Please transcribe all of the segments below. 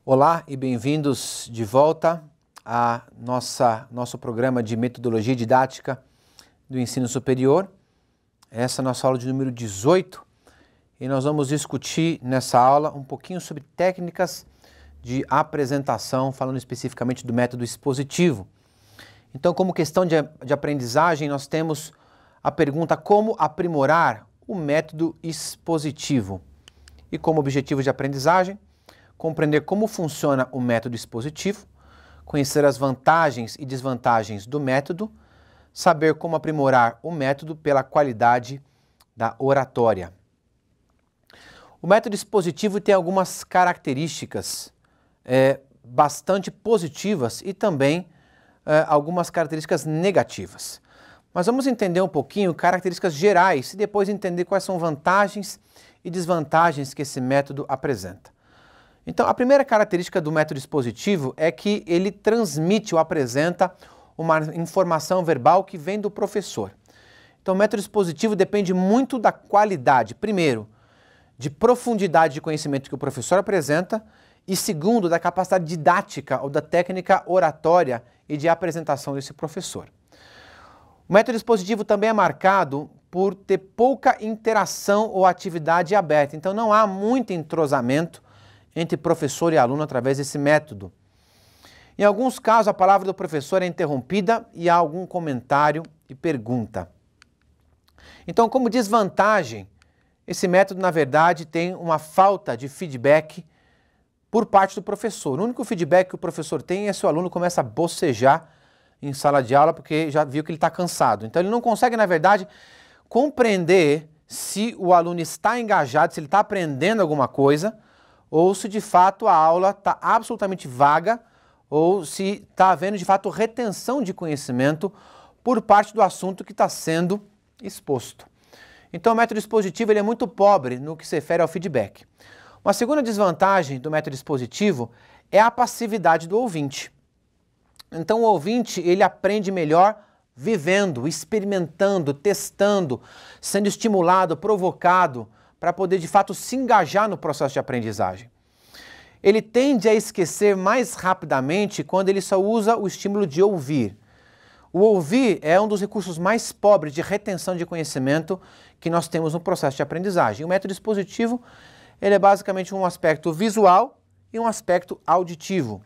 Olá e bem-vindos de volta a nosso programa de metodologia didática do ensino superior. Essa é a nossa aula de número 18 e nós vamos discutir nessa aula um pouquinho sobre técnicas de apresentação, falando especificamente do método expositivo. Então, como questão de aprendizagem, nós temos a pergunta: como aprimorar o método expositivo? E como objetivo de aprendizagem, compreender como funciona o método expositivo, conhecer as vantagens e desvantagens do método, saber como aprimorar o método pela qualidade da oratória. O método expositivo tem algumas características bastante positivas e também algumas características negativas. Mas vamos entender um pouquinho características gerais e depois entender quais são vantagens e desvantagens que esse método apresenta. Então, a primeira característica do método expositivo é que ele transmite ou apresenta uma informação verbal que vem do professor. Então, o método expositivo depende muito da qualidade, primeiro, de profundidade de conhecimento que o professor apresenta e, segundo, da capacidade didática ou da técnica oratória e de apresentação desse professor. O método expositivo também é marcado por ter pouca interação ou atividade aberta. Então, não há muito entrosamento entre professor e aluno através desse método. Em alguns casos, a palavra do professor é interrompida e há algum comentário e pergunta. Então, como desvantagem, esse método, na verdade, tem uma falta de feedback por parte do professor. O único feedback que o professor tem é se o aluno começa a bocejar em sala de aula, porque já viu que ele está cansado. Então, ele não consegue, na verdade, compreender se o aluno está engajado, se ele está aprendendo alguma coisa, ou se de fato a aula está absolutamente vaga, ou se está havendo de fato retenção de conhecimento por parte do assunto que está sendo exposto. Então o método expositivo ele é muito pobre no que se refere ao feedback. Uma segunda desvantagem do método expositivo é a passividade do ouvinte. Então o ouvinte ele aprende melhor vivendo, experimentando, testando, sendo estimulado, provocado, para poder de fato se engajar no processo de aprendizagem. Ele tende a esquecer mais rapidamente quando ele só usa o estímulo de ouvir. O ouvir é um dos recursos mais pobres de retenção de conhecimento que nós temos no processo de aprendizagem. O método expositivo ele é basicamente um aspecto visual e um aspecto auditivo.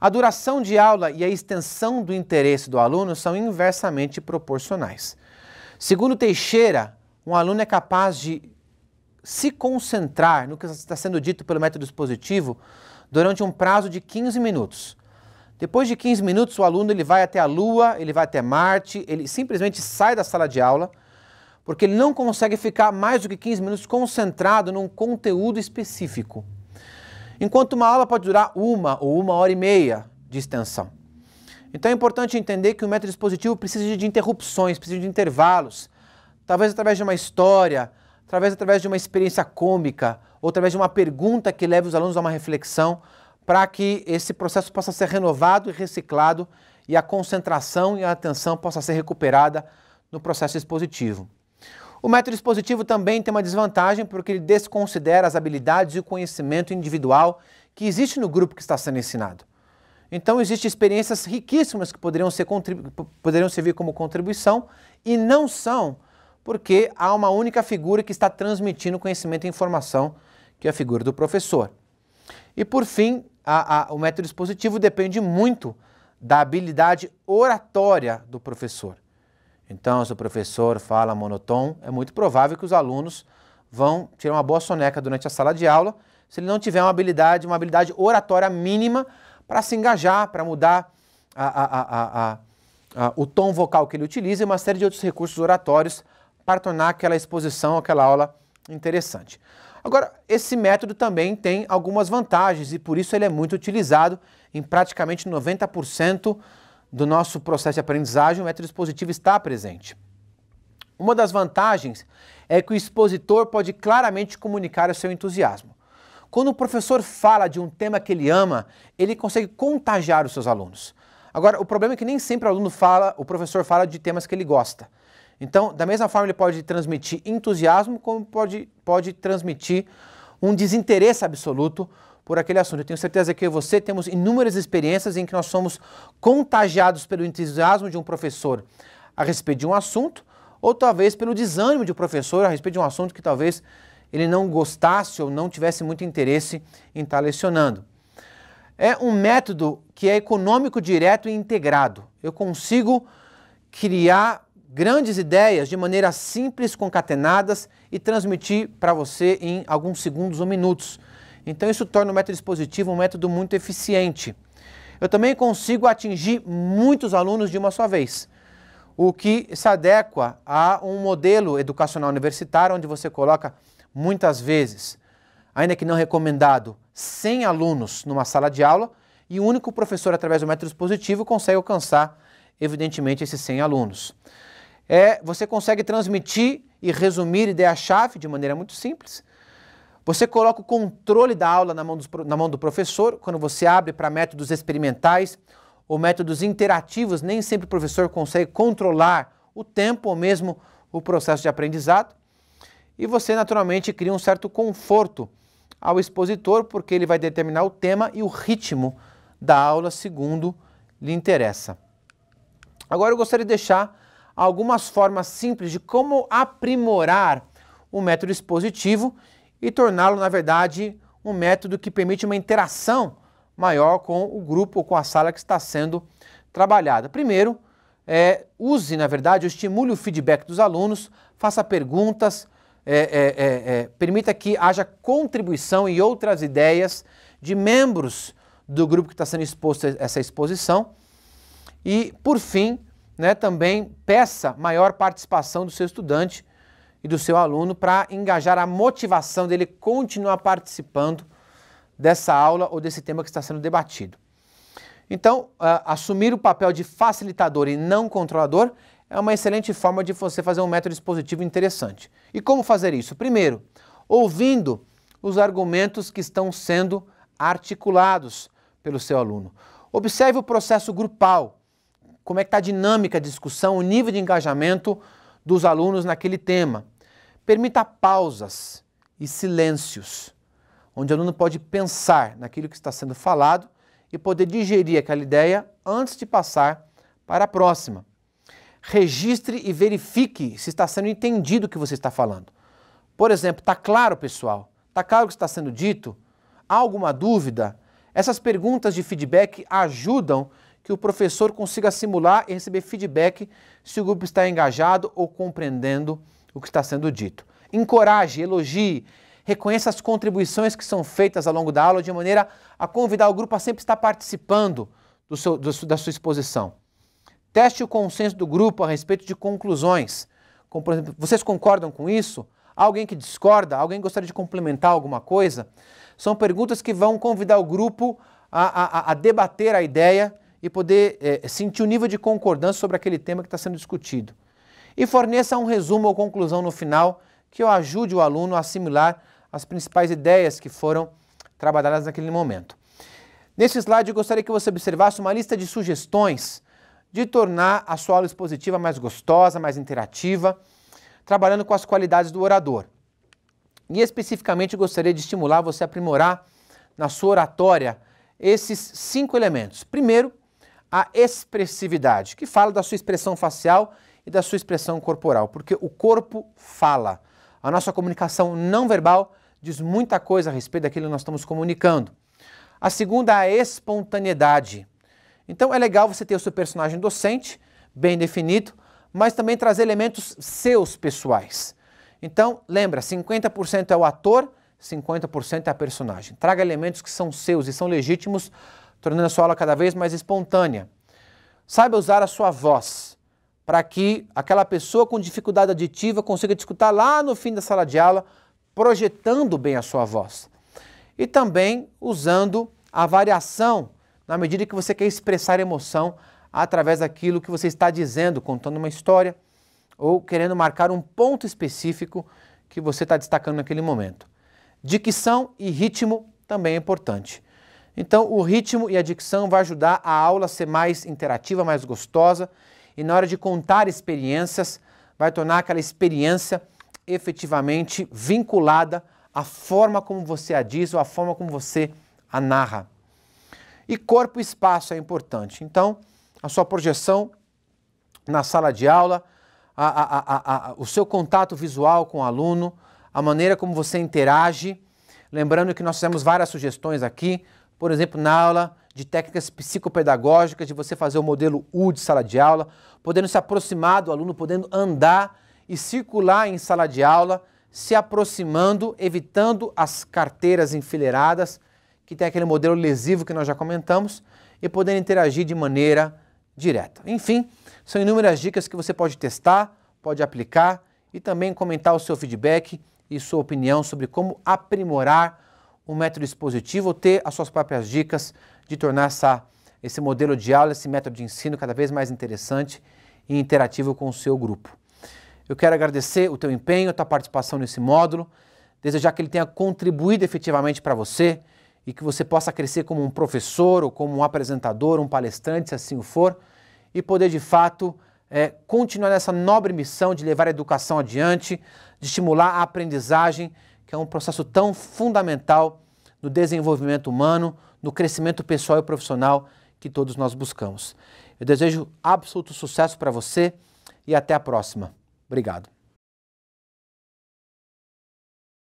A duração de aula e a extensão do interesse do aluno são inversamente proporcionais. Segundo Teixeira, um aluno é capaz de se concentrar no que está sendo dito pelo método expositivo durante um prazo de 15 minutos. Depois de 15 minutos, o aluno ele vai até a Lua, ele vai até Marte, ele simplesmente sai da sala de aula, porque ele não consegue ficar mais do que 15 minutos concentrado num conteúdo específico. Enquanto uma aula pode durar 1 ou 1 hora e meia de extensão. Então é importante entender que o método expositivo precisa de interrupções, precisa de intervalos, talvez através de uma história, talvez através de uma experiência cômica, ou através de uma pergunta que leve os alunos a uma reflexão, para que esse processo possa ser renovado e reciclado e a concentração e a atenção possa ser recuperada no processo expositivo. O método expositivo também tem uma desvantagem porque ele desconsidera as habilidades e o conhecimento individual que existe no grupo que está sendo ensinado. Então, existem experiências riquíssimas que poderiam servir como contribuição e não são, porque há uma única figura que está transmitindo conhecimento e informação, que é a figura do professor. E por fim, o método expositivo depende muito da habilidade oratória do professor. Então, se o professor fala monotônico, é muito provável que os alunos vão tirar uma boa soneca durante a sala de aula, se ele não tiver uma habilidade oratória mínima para se engajar, para mudar o tom vocal que ele utiliza e uma série de outros recursos oratórios para tornar aquela exposição, aquela aula interessante. Agora, esse método também tem algumas vantagens e por isso ele é muito utilizado em praticamente 90% do nosso processo de aprendizagem. O método expositivo está presente. Uma das vantagens é que o expositor pode claramente comunicar o seu entusiasmo. Quando o professor fala de um tema que ele ama, ele consegue contagiar os seus alunos. Agora, o problema é que nem sempre o professor fala de temas que ele gosta. Então, da mesma forma, ele pode transmitir entusiasmo, como pode transmitir um desinteresse absoluto por aquele assunto. Eu tenho certeza que você temos inúmeras experiências em que nós somos contagiados pelo entusiasmo de um professor a respeito de um assunto, ou talvez pelo desânimo de um professor a respeito de um assunto que talvez ele não gostasse ou não tivesse muito interesse em estar lecionando. É um método que é econômico, direto e integrado. Eu consigo criar grandes ideias de maneira simples, concatenadas e transmitir para você em alguns segundos ou minutos. Então isso torna o método expositivo um método muito eficiente. Eu também consigo atingir muitos alunos de uma só vez, o que se adequa a um modelo educacional universitário onde você coloca muitas vezes, ainda que não recomendado, 100 alunos numa sala de aula e o único professor, através do método expositivo, consegue alcançar, evidentemente, esses 100 alunos. Você consegue transmitir e resumir ideia-chave de maneira muito simples. Você coloca o controle da aula na mão do professor, quando você abre para métodos experimentais ou métodos interativos, nem sempre o professor consegue controlar o tempo ou mesmo o processo de aprendizado. E você naturalmente cria um certo conforto ao expositor, porque ele vai determinar o tema e o ritmo da aula segundo lhe interessa. Agora eu gostaria de deixar algumas formas simples de como aprimorar o método expositivo e torná-lo, na verdade, um método que permite uma interação maior com o grupo ou com a sala que está sendo trabalhada. Primeiro, use, na verdade, estimule o feedback dos alunos, faça perguntas, permita que haja contribuição e outras ideias de membros do grupo que está sendo exposto a essa exposição. E, por fim, também peça maior participação do seu estudante e do seu aluno para engajar a motivação dele continuar participando dessa aula ou desse tema que está sendo debatido. Então, assumir o papel de facilitador e não controlador é uma excelente forma de você fazer um método expositivo interessante. E como fazer isso? Primeiro, ouvindo os argumentos que estão sendo articulados pelo seu aluno. Observe o processo grupal, como é que está a dinâmica de discussão, o nível de engajamento dos alunos naquele tema. Permita pausas e silêncios, onde o aluno pode pensar naquilo que está sendo falado e poder digerir aquela ideia antes de passar para a próxima. Registre e verifique se está sendo entendido o que você está falando. Por exemplo, está claro, pessoal? Está claro o que está sendo dito? Há alguma dúvida? Essas perguntas de feedback ajudam que o professor consiga simular e receber feedback se o grupo está engajado ou compreendendo o que está sendo dito. Encoraje, elogie, reconheça as contribuições que são feitas ao longo da aula de maneira a convidar o grupo a sempre estar participando da sua exposição. Teste o consenso do grupo a respeito de conclusões. Como, por exemplo, vocês concordam com isso? Há alguém que discorda? Alguém gostaria de complementar alguma coisa? São perguntas que vão convidar o grupo a debater a ideia e poder sentir o nível de concordância sobre aquele tema que está sendo discutido. E forneça um resumo ou conclusão no final que ajude o aluno a assimilar as principais ideias que foram trabalhadas naquele momento. Nesse slide eu gostaria que você observasse uma lista de sugestões de tornar a sua aula expositiva mais gostosa, mais interativa, trabalhando com as qualidades do orador. E especificamente gostaria de estimular você a aprimorar na sua oratória esses 5 elementos. Primeiro, a expressividade, que fala da sua expressão facial e da sua expressão corporal, porque o corpo fala. A nossa comunicação não verbal diz muita coisa a respeito daquilo que nós estamos comunicando. A segunda é a espontaneidade. Então é legal você ter o seu personagem docente, bem definido, mas também trazer elementos seus pessoais. Então, lembra, 50% é o ator, 50% é a personagem. Traga elementos que são seus e são legítimos, tornando a sua aula cada vez mais espontânea. Saiba usar a sua voz, para que aquela pessoa com dificuldade auditiva consiga te escutar lá no fim da sala de aula, projetando bem a sua voz. E também usando a variação, na medida que você quer expressar emoção através daquilo que você está dizendo, contando uma história ou querendo marcar um ponto específico que você está destacando naquele momento. Dicção e ritmo também é importante. Então, o ritmo e a dicção vai ajudar a aula a ser mais interativa, mais gostosa, e na hora de contar experiências, vai tornar aquela experiência efetivamente vinculada à forma como você a diz ou à forma como você a narra. E corpo e espaço é importante. Então, a sua projeção na sala de aula, o seu contato visual com o aluno, a maneira como você interage. Lembrando que nós fizemos várias sugestões aqui, por exemplo, na aula de técnicas psicopedagógicas, de você fazer o modelo U de sala de aula, podendo se aproximar do aluno, podendo andar e circular em sala de aula, se aproximando, evitando as carteiras enfileiradas, que tem aquele modelo lesivo que nós já comentamos, e podendo interagir de maneira direta. Enfim, são inúmeras dicas que você pode testar, pode aplicar e também comentar o seu feedback e sua opinião sobre como aprimorar o método expositivo ou ter as suas próprias dicas de tornar esse modelo de aula, esse método de ensino cada vez mais interessante e interativo com o seu grupo. Eu quero agradecer o teu empenho, a tua participação nesse módulo, desejar que ele tenha contribuído efetivamente para você e que você possa crescer como um professor ou como um apresentador, um palestrante, se assim o for, e poder de fato continuar nessa nobre missão de levar a educação adiante, de estimular a aprendizagem, que é um processo tão fundamental no desenvolvimento humano, no crescimento pessoal e profissional que todos nós buscamos. Eu desejo absoluto sucesso para você e até a próxima. Obrigado.